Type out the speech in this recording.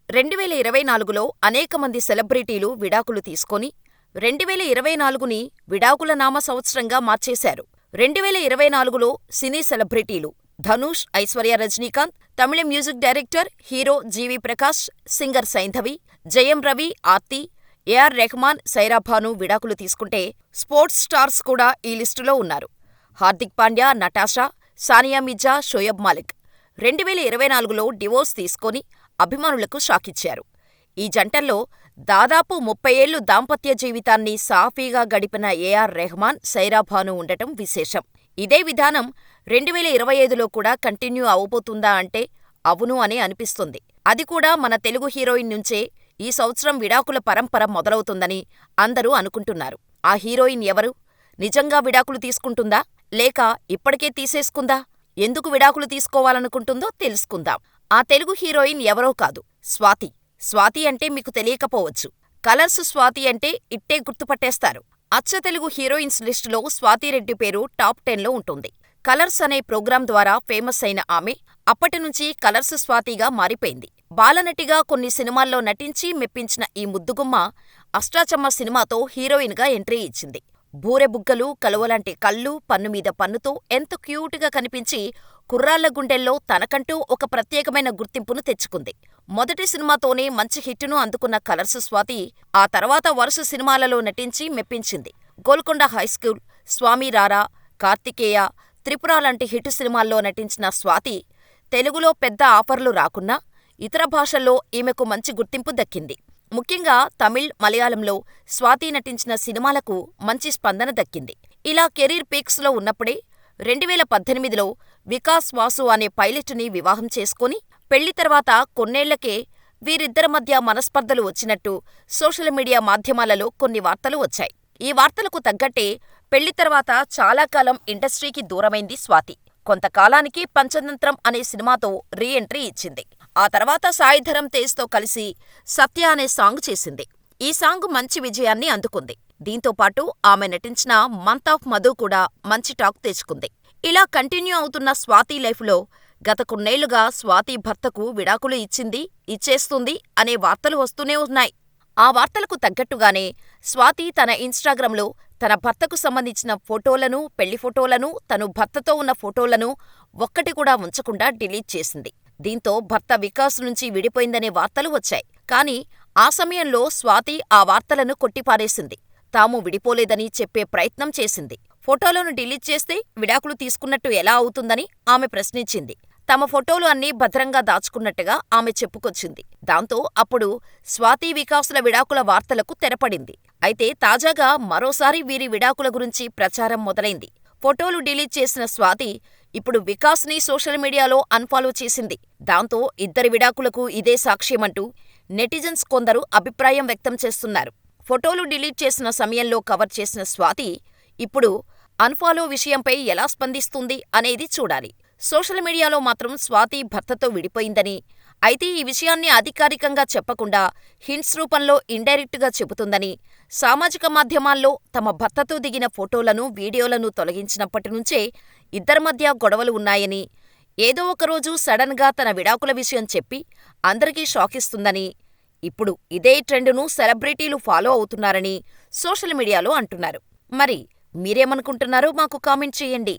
2024లో అనేక మంది సెలబ్రిటీలు విడాకులు తీసుకొని 2024ని విడాకుల నామ సంవత్సరంగా మార్చేశారు. 2024లో సినీ సెలబ్రిటీలు ధనుష్, ఐశ్వర్య రజనీకాంత్, తమిళ మ్యూజిక్ డైరెక్టర్, హీరో జీవి ప్రకాష్, సింగర్ సైంధవి, జయం రవి, ఆర్తి, ఏఆర్ రెహమాన్, సైరా భాను విడాకులు తీసుకుంటే స్పోర్ట్స్ స్టార్స్ కూడా ఈ లిస్టులో ఉన్నారు. హార్దిక్ పాండ్యా, నటాషా, సానియా మిర్జా, షోయబ్ మాలిక్ 2024లో డివోర్స్ తీసుకొని అభిమానులకు షాకిచ్చారు. ఈ జంటల్లో దాదాపు 30 ఏళ్లు దాంపత్య జీవితాన్ని సాఫీగా గడిపిన ఏఆర్ రెహమాన్, సైరా భాను ఉండటం విశేషం. ఇదే విధానం 2025లో కూడా కంటిన్యూ అవబోతుందా అంటే అవును అనే అనిపిస్తుంది. అది కూడా మన తెలుగు హీరోయిన్ నుంచే ఈ సంవత్సరం విడాకుల పరంపర మొదలవుతుందని అందరూ అనుకుంటున్నారు. ఆ హీరోయిన్ ఎవరు? నిజంగా విడాకులు తీసుకుంటుందా? లేక ఇప్పటికే తీసేసుకుందా? ఎందుకు విడాకులు తీసుకోవాలనుకుంటుందో తెలుసుకుందాం. ఆ తెలుగు హీరోయిన్ ఎవరో కాదు, స్వాతి. స్వాతి అంటే మీకు తెలియకపోవచ్చు. కలర్స్ స్వాతి అంటే ఇట్టే గుర్తుపట్టేస్తారు. అచ్చ తెలుగు హీరోయిన్స్ లిస్టులో స్వాతిరెడ్డి పేరు టాప్ 10లో ఉంటుంది. కలర్స్ అనే ప్రోగ్రాం ద్వారా ఫేమస్ అయిన ఆమె అప్పటినుంచి కలర్స్ స్వాతిగా మారిపోయింది. బాలనటిగా కొన్ని సినిమాల్లో నటించి మెప్పించిన ఈ ముద్దుగుమ్మ అష్టాచమ్మా సినిమాతో హీరోయిన్గా ఎంట్రీ ఇచ్చింది. బూరెబుగ్గలు, కలువలాంటి కళ్ళు, పన్నుమీద పన్నుతో ఎంత క్యూట్గా కనిపించి కుర్రాళ్ల గుండెల్లో తనకంటూ ఒక ప్రత్యేకమైన గుర్తింపును తెచ్చుకుంది. మొదటి సినిమాతోనే మంచి హిట్టును అందుకున్న కలర్స్ స్వాతి ఆ తర్వాత వరుస సినిమాలలో నటించి మెప్పించింది. గోల్కొండ హైస్కూల్, స్వామి రారా, కార్తికేయ, త్రిపుర లాంటి హిట్ సినిమాల్లో నటించిన స్వాతి తెలుగులో పెద్ద ఆఫర్లు రాకున్నా ఇతర భాషల్లో ఈమెకు మంచి గుర్తింపు దక్కింది. ముఖ్యంగా తమిళ్, మలయాళంలో స్వాతి నటించిన సినిమాలకు మంచి స్పందన దక్కింది. ఇలా కెరీర్ పీక్స్లో ఉన్నప్పుడే 2018లో వికాస్ వాసు అనే పైలట్ని వివాహం చేసుకొని పెళ్లి తర్వాత కొన్నేళ్లకే వీరిద్దరి మధ్య మనస్పర్ధలు వచ్చినట్టు సోషల్ మీడియా మాధ్యమాలలో కొన్ని వార్తలు వచ్చాయి. ఈ వార్తలకు తగ్గట్టే పెళ్లి తర్వాత చాలా కాలం ఇండస్ట్రీకి దూరమైంది స్వాతి. కొంతకాలానికి పంచతంత్రం అనే సినిమాతో రీ ఎంట్రీ ఇచ్చింది. ఆ తర్వాత సాయిధరమ్ తేజ్తో కలిసి సత్య అనే సాంగ్ చేసింది. ఈ సాంగ్ మంచి విజయాన్ని అందుకుంది. దీంతో పాటు ఆమె నటించిన మంత్ ఆఫ్ మధు కూడా మంచి టాక్ తెచ్చుకుంది. ఇలా కంటిన్యూ అవుతున్న స్వాతి లైఫ్లో గత కొన్నేళ్లుగా స్వాతి భర్తకు విడాకులు ఇచ్చింది, ఇచ్చేస్తుంది అనే వార్తలు వస్తూనే ఉన్నాయి. ఆ వార్తలకు తగ్గట్టుగానే స్వాతి తన ఇన్స్టాగ్రామ్లో తన భర్తకు సంబంధించిన ఫోటోలను, పెళ్లి ఫోటోలను, తను భర్తతో ఉన్న ఫోటోలను ఒక్కటి కూడా ఉంచకుండా డిలీట్ చేసింది. దీంతో భర్త వికాస్ నుంచి విడిపోయిందనే వార్తలు వచ్చాయి. కానీ ఆ సమయంలో స్వాతి ఆ వార్తలను కొట్టిపారేసింది. తాము విడిపోలేదని చెప్పే ప్రయత్నం చేసింది. ఫోటోలను డిలీట్ చేస్తే విడాకులు తీసుకున్నట్టు ఎలా అవుతుందని ఆమె ప్రశ్నించింది. తమ ఫోటోలు అన్నీ భద్రంగా దాచుకున్నట్టుగా ఆమె చెప్పుకొచ్చింది. దాంతో అప్పుడు స్వాతి, వికాసుల విడాకుల వార్తలకు తెరపడింది. అయితే తాజాగా మరోసారి వీరి విడాకుల గురించి ప్రచారం మొదలైంది. ఫోటోలు డిలీట్ చేసిన స్వాతి ఇప్పుడు వికాస్ని సోషల్ మీడియాలో అన్ఫాలో చేసింది. దాంతో ఇద్దరి విడాకులకు ఇదే సాక్ష్యమంటూ నెటిజన్స్ కొందరు అభిప్రాయం వ్యక్తం చేస్తున్నారు. ఫోటోలు డిలీట్ చేసిన సమయంలో కవర్ చేసిన స్వాతి ఇప్పుడు అన్ఫాలో విషయంపై ఎలా స్పందిస్తుంది అనేది చూడాలి. సోషల్ మీడియాలో మాత్రం స్వాతి భర్తతో విడిపోయిందని, అయితే ఈ విషయాన్ని అధికారికంగా చెప్పకుండా హింట్స్ రూపంలో ఇండైరెక్టుగా చెబుతుందని, సామాజిక మాధ్యమాల్లో తమ భర్తతో దిగిన ఫోటోలను, వీడియోలను తొలగించినప్పటి నుంచే ఇద్దరి మధ్య గొడవలు ఉన్నాయని, ఏదో ఒకరోజు సడన్గా తన విడాకుల విషయం చెప్పి అందరికీ షాకిస్తుందని, ఇప్పుడు ఇదే ట్రెండును సెలబ్రిటీలు ఫాలో అవుతున్నారని సోషల్ మీడియాలో అంటున్నారు. మరి మీరేమనుకుంటున్నారో మాకు కామెంట్ చేయండి.